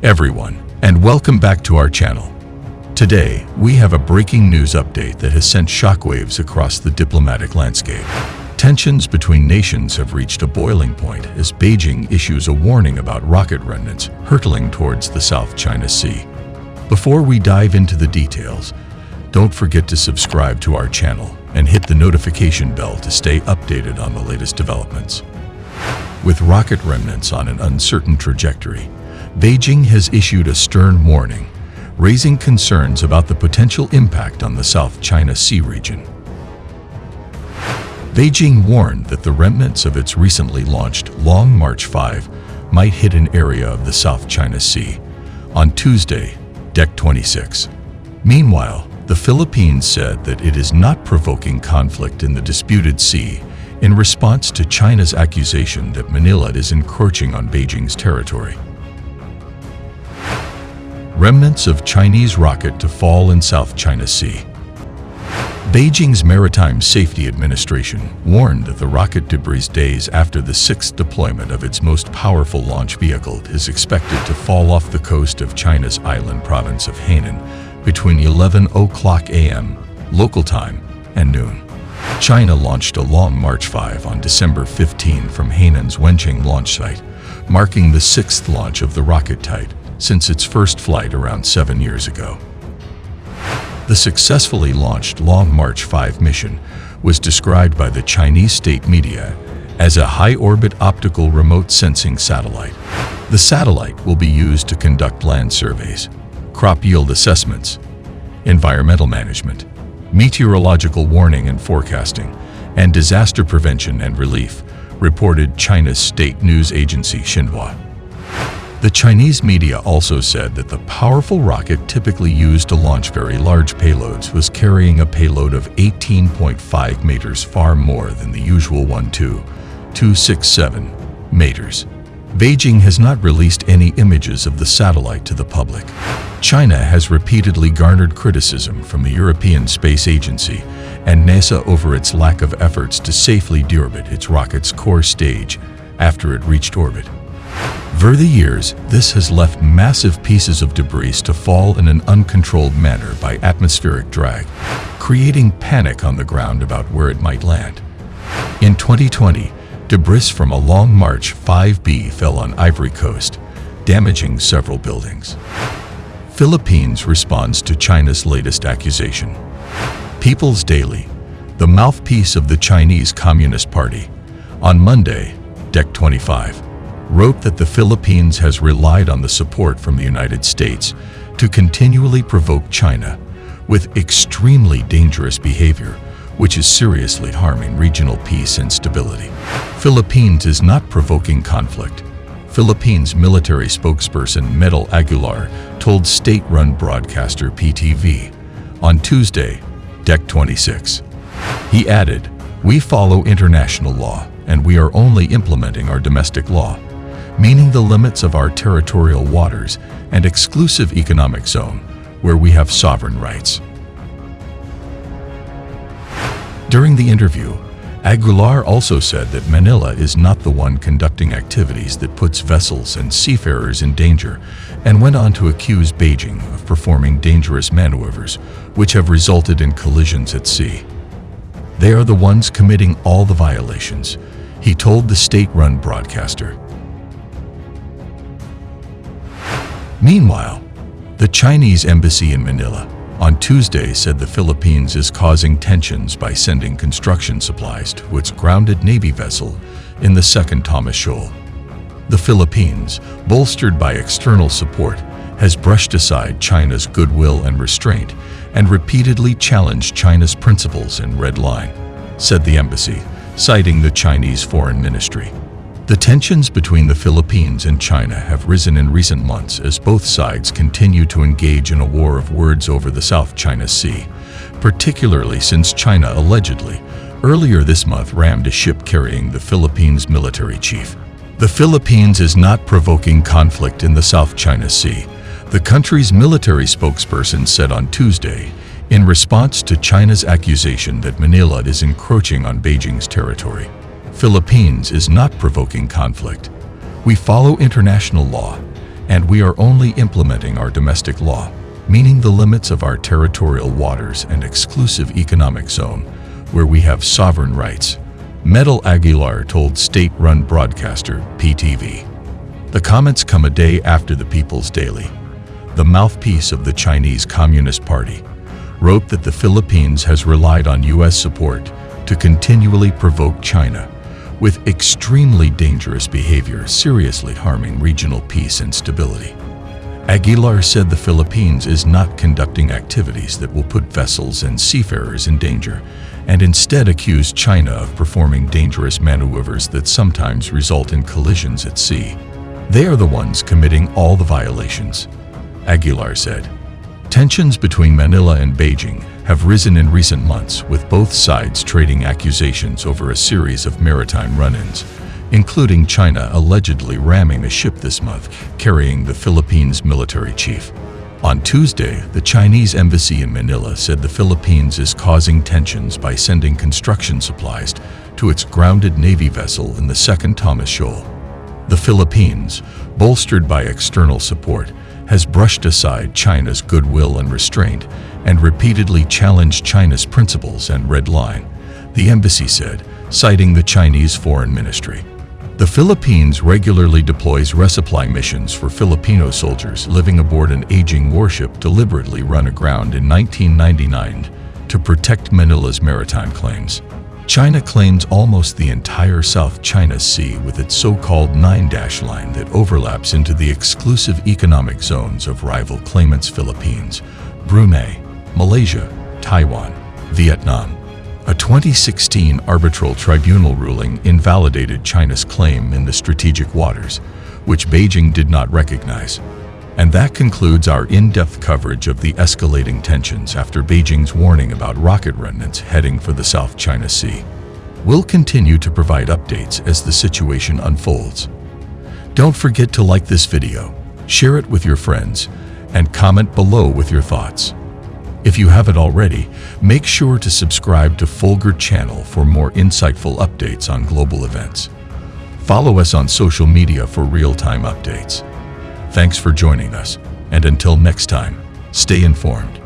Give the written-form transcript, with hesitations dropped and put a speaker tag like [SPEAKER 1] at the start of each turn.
[SPEAKER 1] everyone, and welcome back to our channel. Today, we have a breaking news update that has sent shockwaves across the diplomatic landscape. Tensions between nations have reached a boiling point as Beijing issues a warning about rocket remnants hurtling towards the South China Sea. Before we dive into the details, don't forget to subscribe to our channel and hit the notification bell to stay updated on the latest developments. With rocket remnants on an uncertain trajectory, Beijing has issued a stern warning, raising concerns about the potential impact on the South China Sea region. Beijing warned that the remnants of its recently launched Long March 5 might hit an area of the South China Sea on Tuesday, Dec 26. Meanwhile, the Philippines said that it is not provoking conflict in the disputed sea in response to China's accusation that Manila is encroaching on Beijing's territory. Remnants of Chinese rocket to fall in South China Sea. Beijing's Maritime Safety Administration warned that the rocket debris days after the sixth deployment of its most powerful launch vehicle is expected to fall off the coast of China's island province of Hainan between 11:00 a.m. local time and noon. China launched a Long March 5 on December 15 from Hainan's Wencheng launch site, marking the sixth launch of the rocket type since its first flight around 7 years ago. The successfully launched Long March 5 mission was described by the Chinese state media as a high-orbit optical remote sensing satellite. The satellite will be used to conduct land surveys, crop yield assessments, environmental management, meteorological warning and forecasting, and disaster prevention and relief, reported China's state news agency Xinhua. The Chinese media also said that the powerful rocket typically used to launch very large payloads was carrying a payload of 18.5 meters, far more than the usual 267 meters. Beijing has not released any images of the satellite to the public. China has repeatedly garnered criticism from the European Space Agency and NASA over its lack of efforts to safely deorbit its rocket's core stage after it reached orbit. Over the years, this has left massive pieces of debris to fall in an uncontrolled manner by atmospheric drag, creating panic on the ground about where it might land. In 2020, debris from a Long March 5B fell on Ivory Coast, damaging several buildings. Philippines responds to China's latest accusation. People's Daily, the mouthpiece of the Chinese Communist Party, on Monday, Dec 25, wrote that the Philippines has relied on the support from the United States to continually provoke China with extremely dangerous behavior, which is seriously harming regional peace and stability. Philippines is not provoking conflict, Philippines military spokesperson Medal Aguilar told state-run broadcaster PTV on Tuesday, Dec 26. He added, "We follow international law and we are only implementing our domestic law, meaning the limits of our territorial waters and exclusive economic zone where we have sovereign rights." During the interview, Aguilar also said that Manila is not the one conducting activities that puts vessels and seafarers in danger, and went on to accuse Beijing of performing dangerous maneuvers which have resulted in collisions at sea. "They are the ones committing all the violations," he told the state-run broadcaster. Meanwhile, the Chinese embassy in Manila on Tuesday said the Philippines is causing tensions by sending construction supplies to its grounded Navy vessel in the Second Thomas Shoal. The Philippines, bolstered by external support, has brushed aside China's goodwill and restraint and repeatedly challenged China's principles and red line, said the embassy, citing the Chinese Foreign Ministry. The tensions between the Philippines and China have risen in recent months as both sides continue to engage in a war of words over the South China Sea, particularly since China allegedly, earlier this month, rammed a ship carrying the Philippines' military chief. The Philippines is not provoking conflict in the South China Sea, the country's military spokesperson said on Tuesday, in response to China's accusation that Manila is encroaching on Beijing's territory. "Philippines is not provoking conflict. We follow international law and we are only implementing our domestic law, meaning the limits of our territorial waters and exclusive economic zone, where we have sovereign rights, Metal Aguilar told state-run broadcaster PTV. The comments come a day after the People's Daily, the mouthpiece of the Chinese Communist Party, wrote that the Philippines has relied on U.S. support to continually provoke China with extremely dangerous behavior seriously harming regional peace and stability. Aguilar said the Philippines is not conducting activities that will put vessels and seafarers in danger, and instead accused China of performing dangerous maneuvers that sometimes result in collisions at sea. They are the ones committing all the violations, Aguilar said. Tensions between Manila and Beijing have risen in recent months, with both sides trading accusations over a series of maritime run-ins, including China allegedly ramming a ship this month carrying the Philippines' military chief. On Tuesday, the Chinese embassy in Manila said the Philippines is causing tensions by sending construction supplies to its grounded Navy vessel in the Second Thomas Shoal. The Philippines, bolstered by external support, has brushed aside China's goodwill and restraint and repeatedly challenged China's principles and red line, the embassy said, citing the Chinese Foreign Ministry. The Philippines regularly deploys resupply missions for Filipino soldiers living aboard an aging warship deliberately run aground in 1999 to protect Manila's maritime claims. China claims almost the entire South China Sea with its so-called 9 line that overlaps into the exclusive economic zones of rival claimants Philippines, Brunei, Malaysia, Taiwan, Vietnam. A 2016 arbitral tribunal ruling invalidated China's claim in the strategic waters, which Beijing did not recognize. And that concludes our in-depth coverage of the escalating tensions after Beijing's warning about rocket remnants heading for the South China Sea. We'll continue to provide updates as the situation unfolds. Don't forget to like this video, share it with your friends, and comment below with your thoughts. If you haven't already, make sure to subscribe to Fulgur channel for more insightful updates on global events. Follow us on social media for real-time updates. Thanks for joining us, and until next time, stay informed.